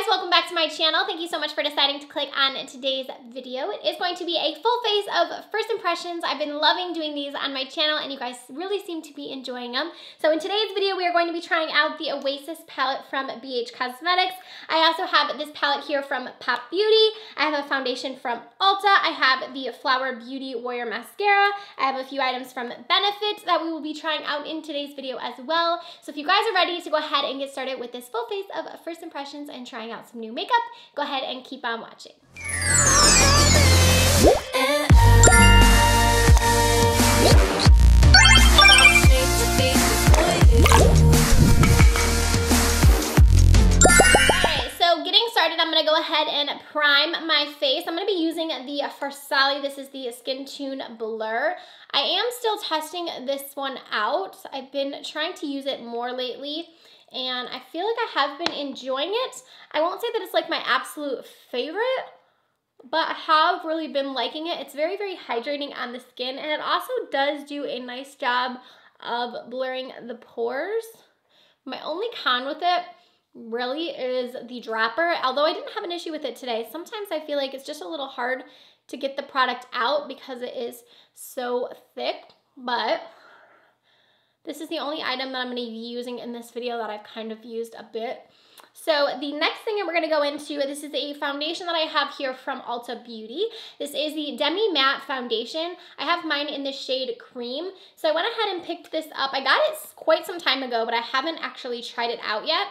guys, welcome back to my channel. Thank you so much for deciding to click on today's video. It is going to be a full face of first impressions. I've been loving doing these on my channel and you guys really seem to be enjoying them. So in today's video, we are going to be trying out the Oasis palette from BH Cosmetics. I also have this palette here from Pop Beauty. I have a foundation from Ulta. I have the Flower Beauty Warrior Mascara. I have a few items from Benefit that we will be trying out in today's video as well. So if you guys are ready to go ahead and get started with this full face of first impressions and trying out some new makeup, go ahead and keep on watching. Alright, so getting started, I'm going to go ahead and prime my face. I'm going to be using the Farsali. This is the SkinTune Blur. I am still testing this one out. I've been trying to use it more lately, and I feel like I have been enjoying it. I won't say that it's like my absolute favorite, but I have really been liking it. It's very, very hydrating on the skin, and it also does do a nice job of blurring the pores. My only con with it really is the dropper, although I didn't have an issue with it today. Sometimes I feel like it's just a little hard to get the product out because it is so thick, but this is the only item that I'm going to be using in this video that I've kind of used a bit. So the next thing that we're going to go into, this is a foundation that I have here from Ulta Beauty. This is the Demi-Matte foundation. I have mine in the shade Cream. So I went ahead and picked this up. I got it quite some time ago, but I haven't actually tried it out yet.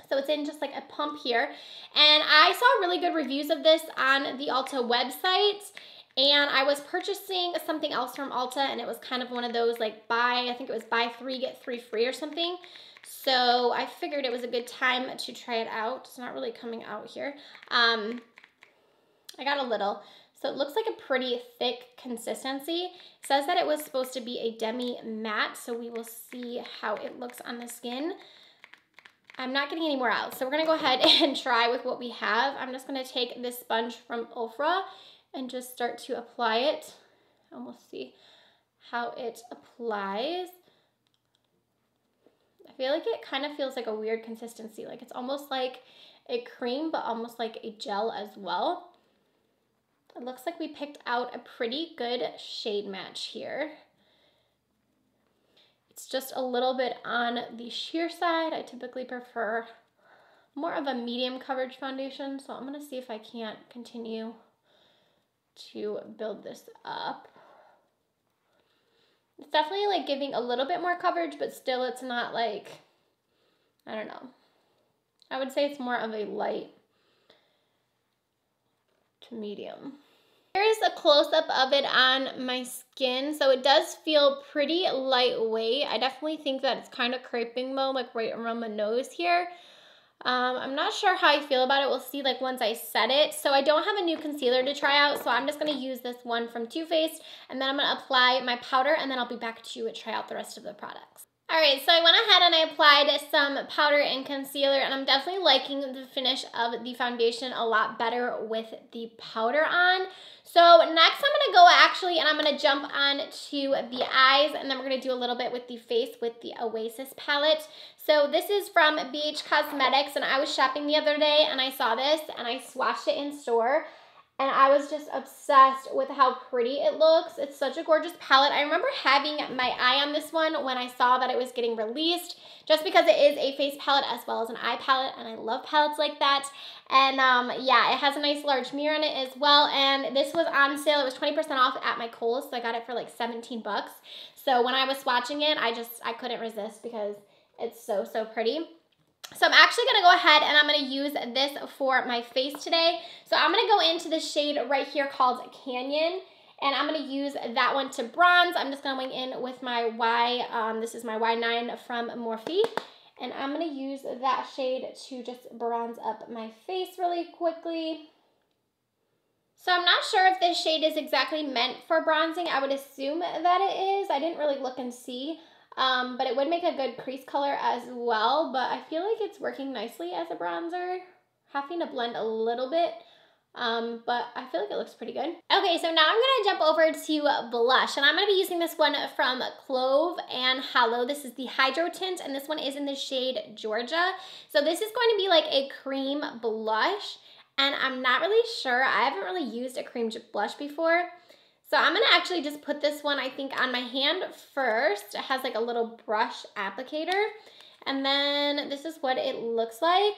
So it's in just like a pump here. And I saw really good reviews of this on the Ulta website. And I was purchasing something else from Ulta, and it was kind of one of those like I think it was buy 3 get 3 free or something. So I figured it was a good time to try it out. It's not really coming out here. I got a little. So it looks like a pretty thick consistency. It says that it was supposed to be a demi-matte, so we will see how it looks on the skin. I'm not getting any more out, so we're gonna go ahead and try with what we have. I'm just gonna take this sponge from Ofra and just start to apply it, and we'll see how it applies. I feel like it kind of feels like a weird consistency, like it's almost like a cream, but almost like a gel as well. It looks like we picked out a pretty good shade match here. It's just a little bit on the sheer side. I typically prefer more of a medium coverage foundation, so I'm gonna see if I can't continue to build this up. It's definitely like giving a little bit more coverage, but still it's not like, I don't know. I would say it's more of a light to medium. Here's a close-up of it on my skin. So it does feel pretty lightweight. I definitely think that it's kind of creping though, like right around my nose here. I'm not sure how I feel about it. We'll see like once I set it. So I don't have a new concealer to try out, so I'm just going to use this one from Too Faced, and then I'm going to apply my powder, and then I'll be back to try out the rest of the products. Alright, so I went ahead and I applied some powder and concealer, and I'm definitely liking the finish of the foundation a lot better with the powder on. So next I'm going to go and I'm going to jump on to the eyes, and then we're going to do a little bit with the face with the Oasis palette. So this is from BH Cosmetics, and I was shopping the other day and I saw this and I swatched it in store. And I was just obsessed with how pretty it looks. It's such a gorgeous palette. I remember having my eye on this one when I saw that it was getting released, just because it is a face palette as well as an eye palette, and I love palettes like that. And yeah, it has a nice large mirror in it as well, and this was on sale. It was 20% off at my Kohl's, so I got it for like 17 bucks. So when I was swatching it, I couldn't resist because it's so, so pretty. So I'm actually going to go ahead and I'm going to use this for my face today. So I'm going to go into the shade right here called Canyon, and I'm going to use that one to bronze. I'm just going in with my this is my Y9 from Morphe, and I'm going to use that shade to just bronze up my face really quickly. So I'm not sure if this shade is exactly meant for bronzing. I would assume that it is. I didn't really look and see. But it would make a good crease color as well, but I feel like it's working nicely as a bronzer. Having to blend a little bit but I feel like it looks pretty good. Okay, so now I'm gonna jump over to blush, and I'm gonna be using this one from Clove Hollow. This is the Hydro Tint, and this one is in the shade Georgia. So this is going to be like a cream blush, and I'm not really sure. I haven't really used a cream blush before. So I'm gonna actually just put this one, I think, on my hand first. It has like a little brush applicator, and then this is what it looks like.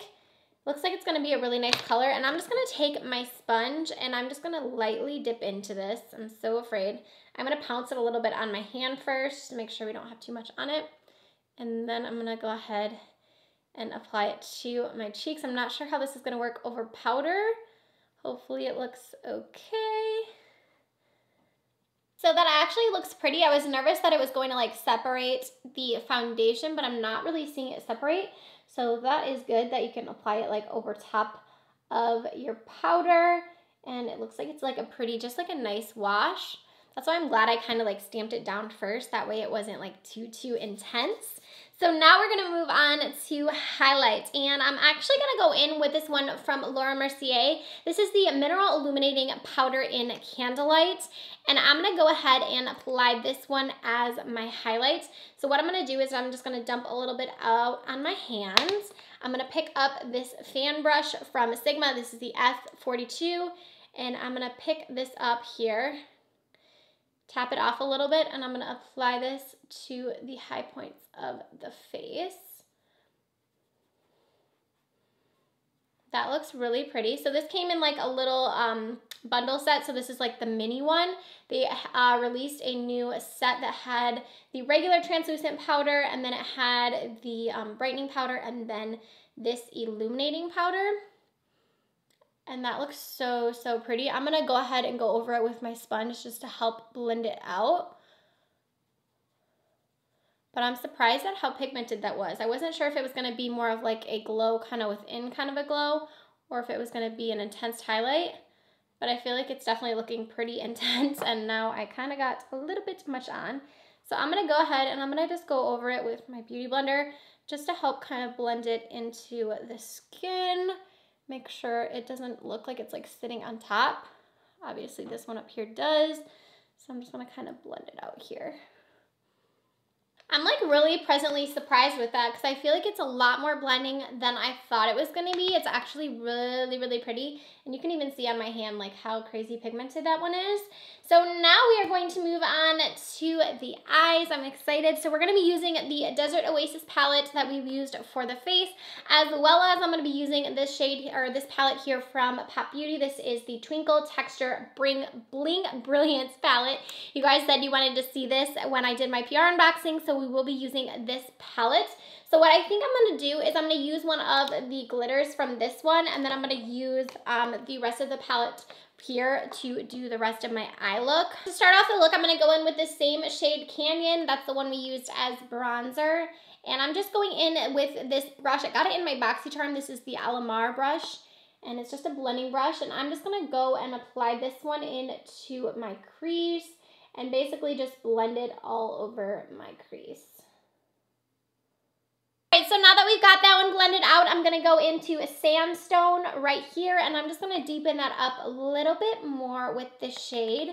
Looks like it's gonna be a really nice color, and I'm just gonna take my sponge and I'm just gonna lightly dip into this. I'm so afraid. I'm gonna pounce it a little bit on my hand first to make sure we don't have too much on it. And then I'm gonna go ahead and apply it to my cheeks. I'm not sure how this is gonna work over powder. Hopefully it looks okay. So that actually looks pretty. I was nervous that it was going to like separate the foundation, but I'm not really seeing it separate. So that is good that you can apply it like over top of your powder. And it looks like it's like a pretty, just like a nice wash. That's why I'm glad I kind of like stamped it down first. That way it wasn't like too intense. So now we're gonna move on to highlights, and I'm actually gonna go in with this one from Mercier. This is the Mineral Illuminating Powder in Candlelight, and I'm gonna go ahead and apply this one as my highlight. So what I'm gonna do is I'm just gonna dump a little bit out on my hands. I'm gonna pick up this fan brush from Sigma. This is the F42, and I'm gonna pick this up here. Tap it off a little bit, and I'm gonna apply this to the high points of the face. That looks really pretty. So this came in like a little bundle set. So this is like the mini one. They released a new set that had the regular translucent powder, and then it had the brightening powder, and then this illuminating powder. And that looks so pretty. I'm gonna go ahead and go over it with my sponge just to help blend it out. But I'm surprised at how pigmented that was. I wasn't sure if it was gonna be more of like a glow kind of within kind of a glow, or if it was gonna be an intense highlight. But I feel like it's definitely looking pretty intense, and now I kind of got a little bit too much on. So I'm gonna go ahead and I'm gonna just go over it with my beauty blender just to help kind of blend it into the skin. Make sure it doesn't look like it's like sitting on top. Obviously this one up here does. So I'm just gonna kind of blend it out here. I'm like really pleasantly surprised with that because I feel like it's a lot more blending than I thought it was gonna be. It's actually really pretty. And you can even see on my hand like how crazy pigmented that one is. So now we are going to move on to the eyes. I'm excited. So we're gonna be using the Desert Oasis palette that we've used for the face, as well as I'm gonna be using this shade or this palette here from Pop Beauty. This is the Twinkle Texture Bling Brilliance palette. You guys said you wanted to see this when I did my PR unboxing, so we will be using this palette. So what I think I'm going to do is I'm going to use one of the glitters from this one, and then I'm going to use the rest of the palette here to do the rest of my eye look. To start off the look, I'm going to go in with the same shade Canyon. That's the one we used as bronzer. And I'm just going in with this brush. I got it in my BoxyCharm. This is the Alamar brush, and it's just a blending brush. And I'm just going to go and apply this one into my crease and basically just blend it all over my crease. Alright, so now that we've got that one blended out, I'm going to go into a Sandstone right here, and I'm just going to deepen that up a little bit more with this shade.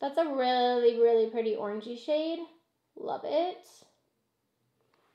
That's a really pretty orangey shade. Love it.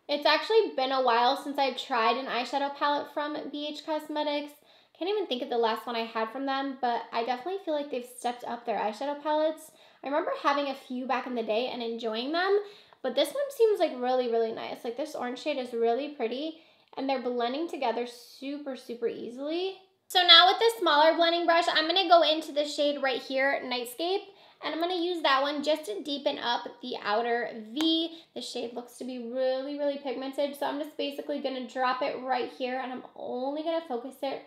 It's actually been a while since I've tried an eyeshadow palette from BH Cosmetics. Can't even think of the last one I had from them, but I definitely feel like they've stepped up their eyeshadow palettes. I remember having a few back in the day and enjoying them, but this one seems like really nice. Like this orange shade is really pretty, and they're blending together super easily. So now with this smaller blending brush, I'm gonna go into the shade right here, Nightscape, and I'm gonna use that one just to deepen up the outer V. The shade looks to be really pigmented, so I'm just basically gonna drop it right here, and I'm only gonna focus it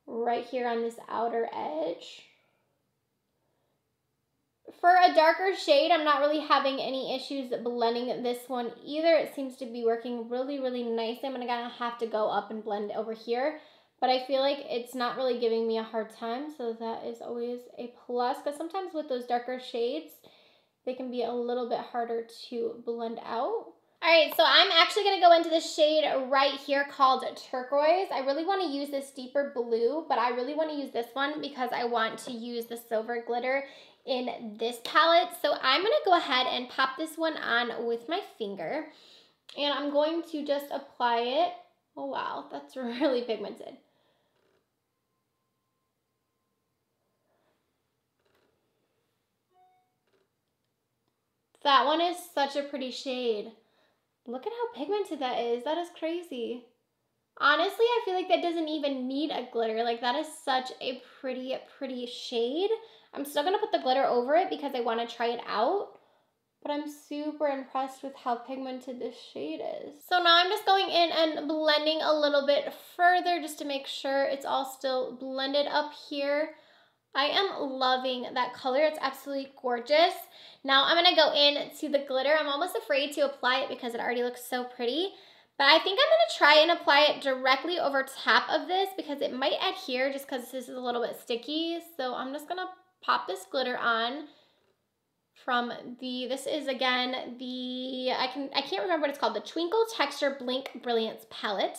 right here on this outer edge. For a darker shade, I'm not really having any issues blending this one either. It seems to be working really nicely. I'm gonna have to go up and blend over here, but I feel like it's not really giving me a hard time, so that is always a plus, because sometimes with those darker shades, they can be a little bit harder to blend out. All right, so I'm actually gonna go into the shade right here called Turquoise. I really wanna use this deeper blue, but I really wanna use this one because I want to use the silver glitter in this palette. So I'm gonna go ahead and pop this one on with my finger, and I'm going to just apply it. Oh wow, that's really pigmented. That one is such a pretty shade. Look at how pigmented that is. That is crazy. Honestly, I feel like that doesn't even need a glitter. Like, that is such a pretty, pretty shade. I'm still gonna put the glitter over it because I wanna try it out, but I'm super impressed with how pigmented this shade is. So now I'm just going in and blending a little bit further just to make sure it's all still blended up here. I am loving that color. It's absolutely gorgeous. Now I'm gonna go in to the glitter. I'm almost afraid to apply it because it already looks so pretty, but I think I'm gonna try and apply it directly over top of this because it might adhere just because this is a little bit sticky. So I'm just gonna pop this glitter on from this is again the, I can't remember what it's called, the Twinkle Texture Blink Brilliance palette.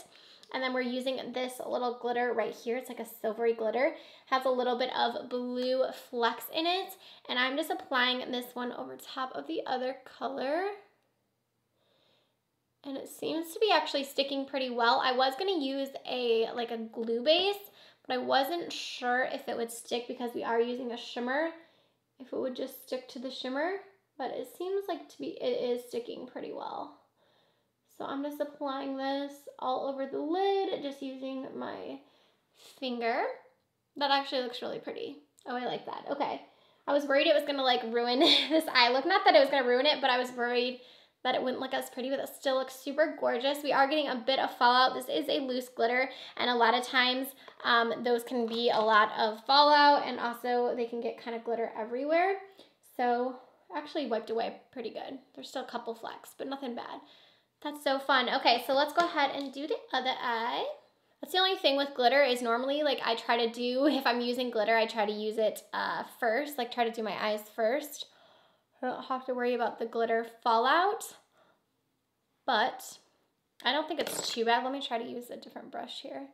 And then we're using this little glitter right here. It's like a silvery glitter. Has a little bit of blue flecks in it. And I'm just applying this one over top of the other color. And it seems to be actually sticking pretty well. I was gonna use like a glue base, but I wasn't sure if it would stick because we are using a shimmer, if it would just stick to the shimmer. But it seems like it is sticking pretty well. So I'm just applying this all over the lid, just using my finger. That actually looks really pretty. Oh, I like that. Okay. I was worried it was gonna like ruin this eye look. Not that it was gonna ruin it, but I was worried that it wouldn't look as pretty, but it still looks super gorgeous. We are getting a bit of fallout. This is a loose glitter, and a lot of times those can be a lot of fallout, and also they can get kind of glitter everywhere. So actually wiped away pretty good. There's still a couple flecks, but nothing bad. That's so fun. Okay, so let's go ahead and do the other eye. That's the only thing with glitter is normally like I try to do, if I'm using glitter, I try to use it first, like try to do my eyes first. I don't have to worry about the glitter fallout, but I don't think it's too bad. Let me try to use a different brush here.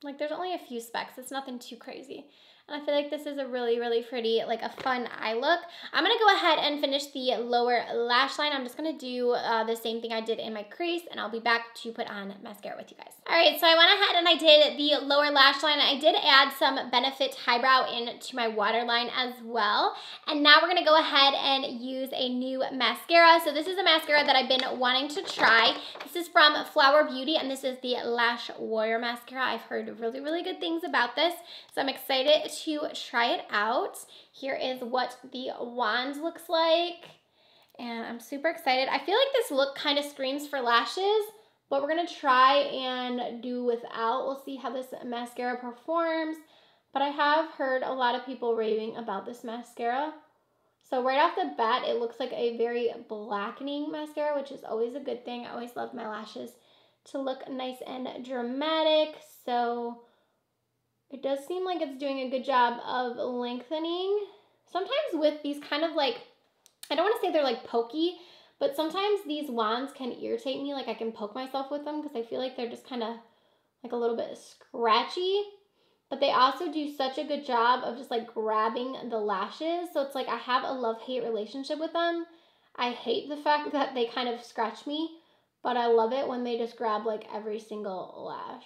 Like there's only a few specks. It's nothing too crazy. And I feel like this is a really, really pretty, like a fun eye look. I'm gonna go ahead and finish the lower lash line. I'm just gonna do the same thing I did in my crease, and I'll be back to put on mascara with you guys. All right, so I went ahead and I did the lower lash line. I did add some Benefit Highbrow into my waterline as well. And now we're gonna go ahead and use a new mascara. So this is a mascara that I've been wanting to try. This is from Flower Beauty, and this is the Lash Warrior Mascara. I've heard really, really good things about this, so I'm excited to try it out. Here is what the wand looks like, and I'm super excited. I feel like this look kind of screams for lashes, but we're gonna try and do without. We'll see how this mascara performs, but I have heard a lot of people raving about this mascara. So right off the bat, it looks like a very blackening mascara, which is always a good thing. I always love my lashes to look nice and dramatic, so it does seem like it's doing a good job of lengthening. Sometimes with these kind of like, I don't want to say they're like pokey, but sometimes these wands can irritate me. Like I can poke myself with them because I feel like they're just kind of like a little bit scratchy. But they also do such a good job of just like grabbing the lashes. So it's like I have a love-hate relationship with them. I hate the fact that they kind of scratch me, but I love it when they just grab like every single lash.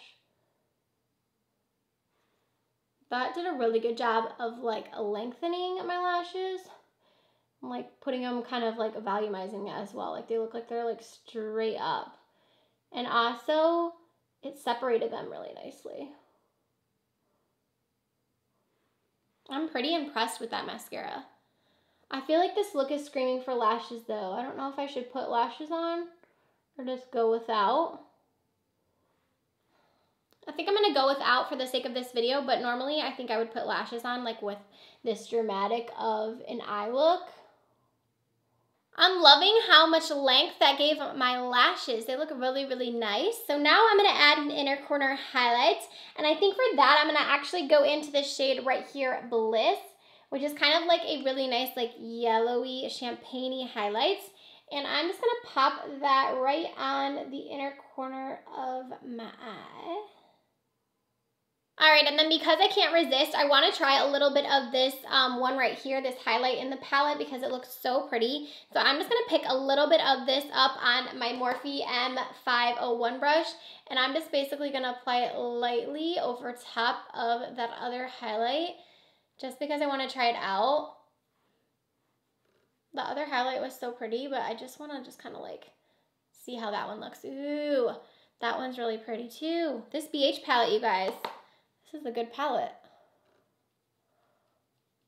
That did a really good job of like lengthening my lashes. I'm like putting them kind of like volumizing as well. Like they look like they're like straight up. And also it separated them really nicely. I'm pretty impressed with that mascara. I feel like this look is screaming for lashes though. I don't know if I should put lashes on or just go without. I think I'm gonna go without for the sake of this video, but normally I think I would put lashes on like with this dramatic of an eye look. I'm loving how much length that gave my lashes. They look really, really nice. So now I'm gonna add an inner corner highlight. And I think for that, I'm gonna actually go into the shade right here, Bliss, which is kind of like a really nice like yellowy champagne-y highlight. And I'm just gonna pop that right on the inner corner of my eye. All right, and then because I can't resist, I wanna try a little bit of this one right here, this highlight in the palette, because it looks so pretty. So I'm just gonna pick a little bit of this up on my Morphe M501 brush, and I'm just basically gonna apply it lightly over top of that other highlight, just because I wanna try it out. The other highlight was so pretty, but I just wanna kind of like see how that one looks. Ooh, that one's really pretty too. This BH palette, you guys. This is a good palette.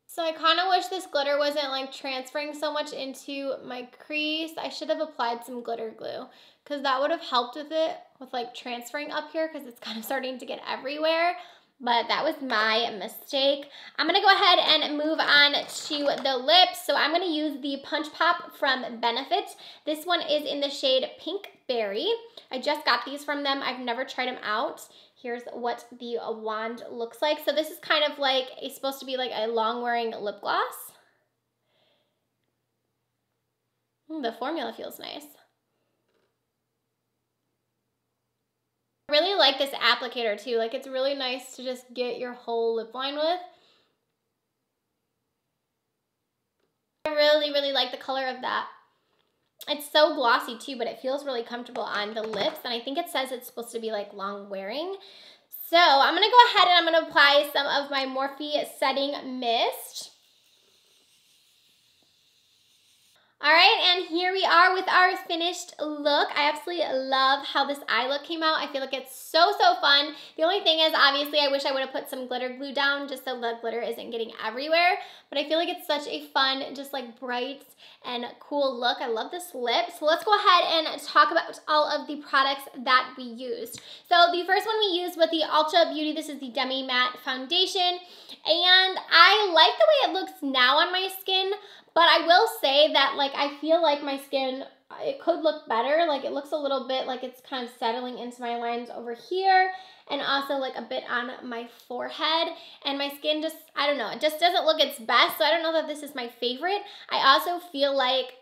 So I kind of wish this glitter wasn't like transferring so much into my crease. I should have applied some glitter glue because that would have helped with it, with like transferring up here, because it's kind of starting to get everywhere. But that was my mistake. I'm gonna go ahead and move on to the lips. So I'm gonna use the Punch Pop from Benefit. This one is in the shade Pink Berry. I just got these from them. I've never tried them out. Here's what the wand looks like. So this is kind of like, it's supposed to be like a long wearing lip gloss. The formula feels nice. I really like this applicator too. Like, it's really nice to just get your whole lip line with. I really, really like the color of that. It's so glossy too, but it feels really comfortable on the lips. And I think it says it's supposed to be like long wearing. So I'm gonna go ahead and I'm gonna apply some of my Morphe Setting Mist. All right, and here we are with our finished look. I absolutely love how this eye look came out. I feel like it's so, so fun. The only thing is, obviously, I wish I would have put some glitter glue down just so the glitter isn't getting everywhere. But I feel like it's such a fun, just like bright and cool look. I love this lip. So let's go ahead and talk about all of the products that we used. So the first one we used was the Ulta Beauty. This is the Demi-Matte Foundation. And I like the way it looks now on my skin. But I will say that, like, I feel like my skin, it could look better. Like, it looks a little bit like it's kind of settling into my lines over here, and also like a bit on my forehead. And my skin just, I don't know, it just doesn't look its best. So I don't know that this is my favorite. I also feel like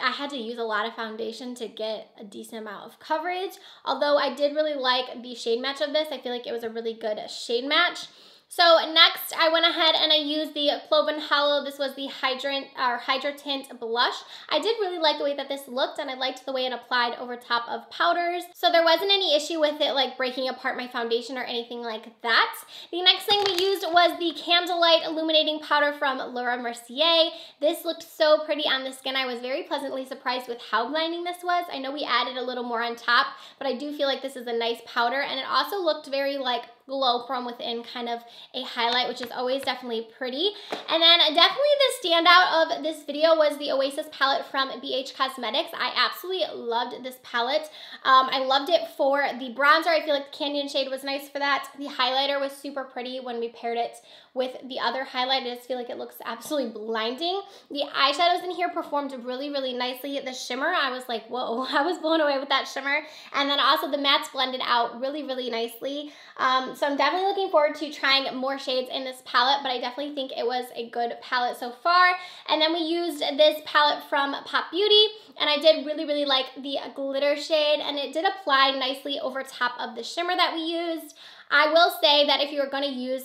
I had to use a lot of foundation to get a decent amount of coverage. Although I did really like the shade match of this. I feel like it was a really good shade match. So next, I went ahead and I used the Clove Hollow. This was the Hydra Tint Blush. I did really like the way that this looked, and I liked the way it applied over top of powders. So there wasn't any issue with it like breaking apart my foundation or anything like that. The next thing we used was the Candlelight Illuminating Powder from Laura Mercier. This looked so pretty on the skin. I was very pleasantly surprised with how blinding this was. I know we added a little more on top, but I do feel like this is a nice powder, and it also looked very like glow from within, kind of a highlight, which is always definitely pretty. And then definitely the standout of this video was the Oasis palette from BH Cosmetics. I absolutely loved this palette. I loved it for the bronzer. I feel like the Canyon shade was nice for that. The highlighter was super pretty when we paired it with the other highlight. I just feel like it looks absolutely blinding. The eyeshadows in here performed really, really nicely. The shimmer, I was like, whoa, I was blown away with that shimmer. And then also the mattes blended out really, really nicely. So I'm definitely looking forward to trying more shades in this palette, but I definitely think it was a good palette so far. And then we used this palette from Pop Beauty, and I did really, really like the glitter shade, and it did apply nicely over top of the shimmer that we used. I will say that if you were going to use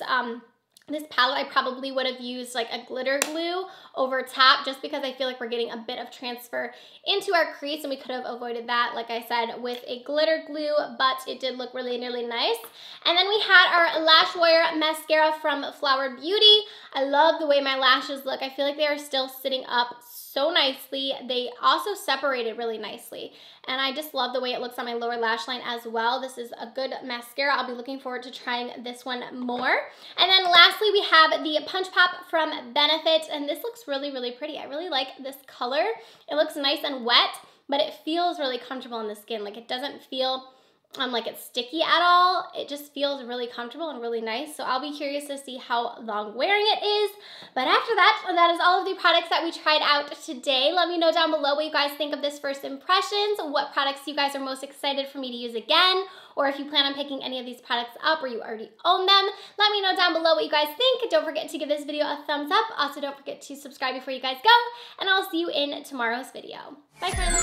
this palette, I probably would have used like a glitter glue over top, just because I feel like we're getting a bit of transfer into our crease, and we could have avoided that, like I said, with a glitter glue, but it did look really, really nice. And then we had our Lash Wire Mascara from Flower Beauty. I love the way my lashes look. I feel like they are still sitting up so nicely. They also separated really nicely, and I just love the way it looks on my lower lash line as well. This is a good mascara. I'll be looking forward to trying this one more. And then lastly, we have the Punch Pop from Benefit, and this looks really, really pretty. I really like this color. It looks nice and wet, but it feels really comfortable on the skin. Like, it doesn't feel like it's sticky at all. It just feels really comfortable and really nice. So I'll be curious to see how long wearing it is. But after that, that is all of the products that we tried out today. Let me know down below what you guys think of this first impressions, what products you guys are most excited for me to use again, or if you plan on picking any of these products up or you already own them. Let me know down below what you guys think. Don't forget to give this video a thumbs up. Also, don't forget to subscribe before you guys go, and I'll see you in tomorrow's video. Bye, friends.